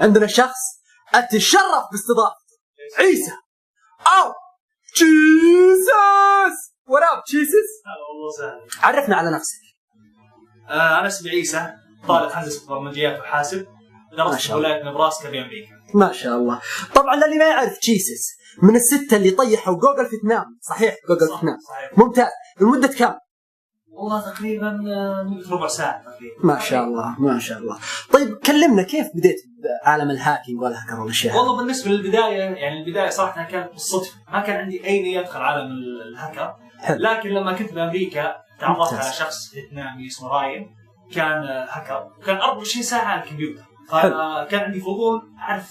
عندنا شخص أتشرف باستضافته، عيسى أو جيسس. وراب جيسس. والله سهل. عرفنا على نفسك. أنا اسمي عيسى، طالب هندسة برمجيات وحاسب، درست في ولاية نبراسكا بأمريكا. ما شاء الله. طبعا للي ما يعرف جيسس من الستة اللي طيحوا جوجل فيتنام، صحيح؟ جوجل فيتنام ممتاز. لمدة كم؟ والله تقريبا ربع ساعة تقريبا. ما شاء الله ما شاء الله. طيب كلمنا كيف بديت بعالم الهاكينج والهكر والاشياء؟ والله بالنسبة للبداية يعني البداية صراحة كانت بالصدفة، ما كان عندي أي نية أدخل عالم الهكر. لكن لما كنت بأمريكا تعرفت على شخص فيتنامي اسمه راين، كان هكر وكان 24 ساعة على الكمبيوتر، فكان عندي فضول أعرف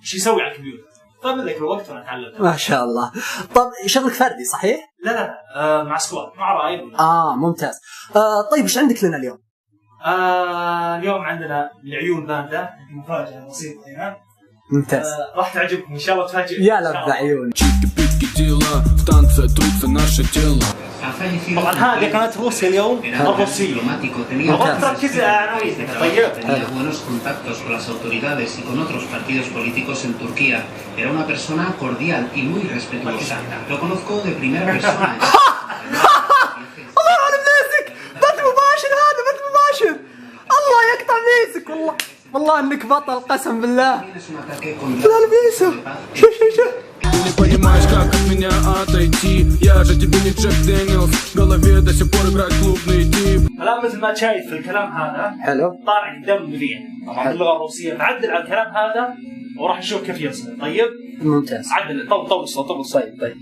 شو يسوي على الكمبيوتر، فمن ذاك الوقت وأنا تعلمت. ما شاء الله. طب شغلك فردي صحيح؟ لا مع سكواد مع راين. ممتاز. طيب ايش عندك لنا اليوم؟ اليوم عندنا العيون باندا، مفاجأة بسيطة هنا. ممتاز. راح تعجبكم إن شاء الله تفاجئ. يا لب عيون. طبعا هذه قناة روسيا اليوم الروسية. نبغى تركز على عناوينك. طيب. buenos contactos con las autoridades y con otros partidos políticos en Turquía. Era una persona cordial y muy respetuosa. Lo conozco de primera persona. الله يعلم ناسك. بث مباشر هذا، بث مباشر. الله يقطع ميسك والله. والله انك بطل قسم بالله. لا بيسو. شو Не понимаешь, как от меня отойти. Я же тебе не Джек Дэниелс. В голове до сих пор играет клубный тип. الآن مثل ما شايف في الكلام هذا حلو طالع قدام مذيع طبعا باللغة الروسية، نعدل على الكلام هذا وراح نشوف كيف يصل. طيب ممتاز. عدل طول الصوت طول الصوت. طيب.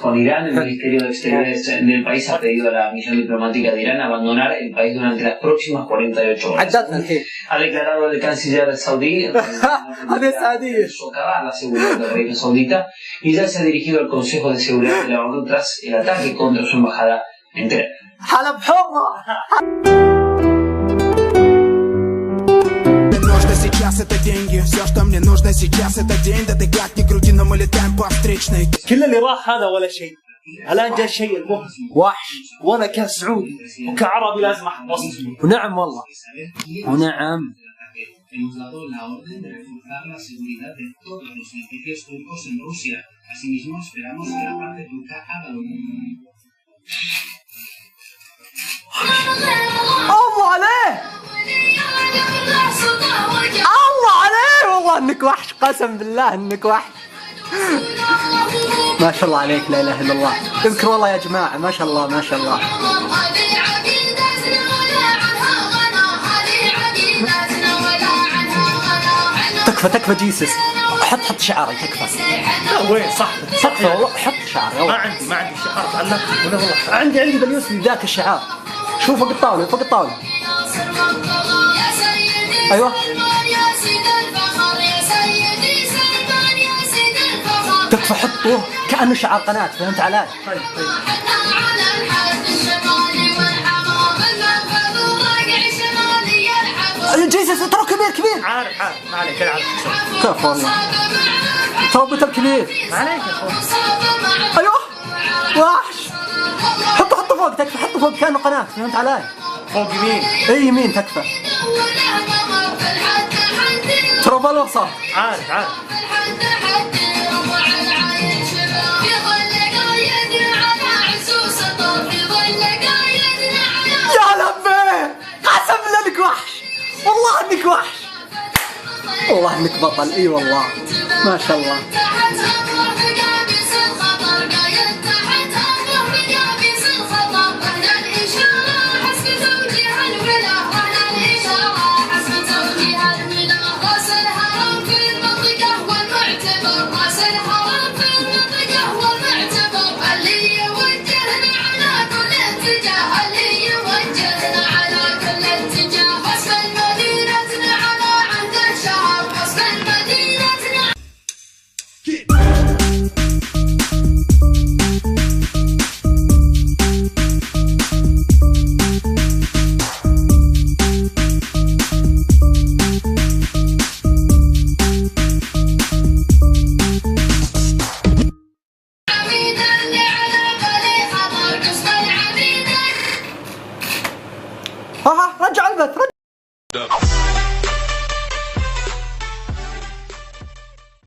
Con Irán, el Ministerio de Exteriores del país ha pedido a la misión diplomática de Irán abandonar el país durante las próximas 48 horas. Ha declarado el canciller saudí socava la seguridad del reino saudita y ya se ha dirigido al Consejo de Seguridad de la ONU tras el ataque contra su embajada en Teherán. حلب حمى. Сейчас это деньги, все, что мне нужно сейчас это день. Да ты как ни крути, но мы летаем по встречной. كل اللي راح هذا ولا شيء، الآن جاء الشيء المهم. وحش. وأنا كسعودي وكعربي لازم أحب وصفي. ونعم والله. ونعم. Hemos dado la orden de reforzar la seguridad de todos los edificios turcos en Rusia. Asimismo, esperamos que la parte turca haga lo mismo. الله عليه. الله عليه والله انك وحش، قسم بالله انك وحش. ما شاء الله عليك، لا اله الا الله. اذكر والله يا جماعه، ما شاء الله ما شاء الله. تكفى جيسس. حط شعاري تكفى. وين صح تكفى والله، حط شعاري. ما عندي شعار تعلق ولا والله. عندي باليوسف ذاك الشعار. شوف فوق الطاوله فوق الطاوله. ايوه تكفى حطوه كأنه شعار قناة، فهمت علي؟ طيب. جيسس ترى كبير. عارف ما عليك العب. كيف والله ترى بتر كبير. ما عليك يا اخوي. ايوه وحش. حطه فوق تكفى، حطه فوق كأنه قناة، فهمت علي؟ فوق يمين. اي يمين تكفى. ترى بالوسط. عارف. يا لبي قسم بالله انك وحش، والله انك وحش، والله انك بطل. اي والله ما شاء الله. رجع البث.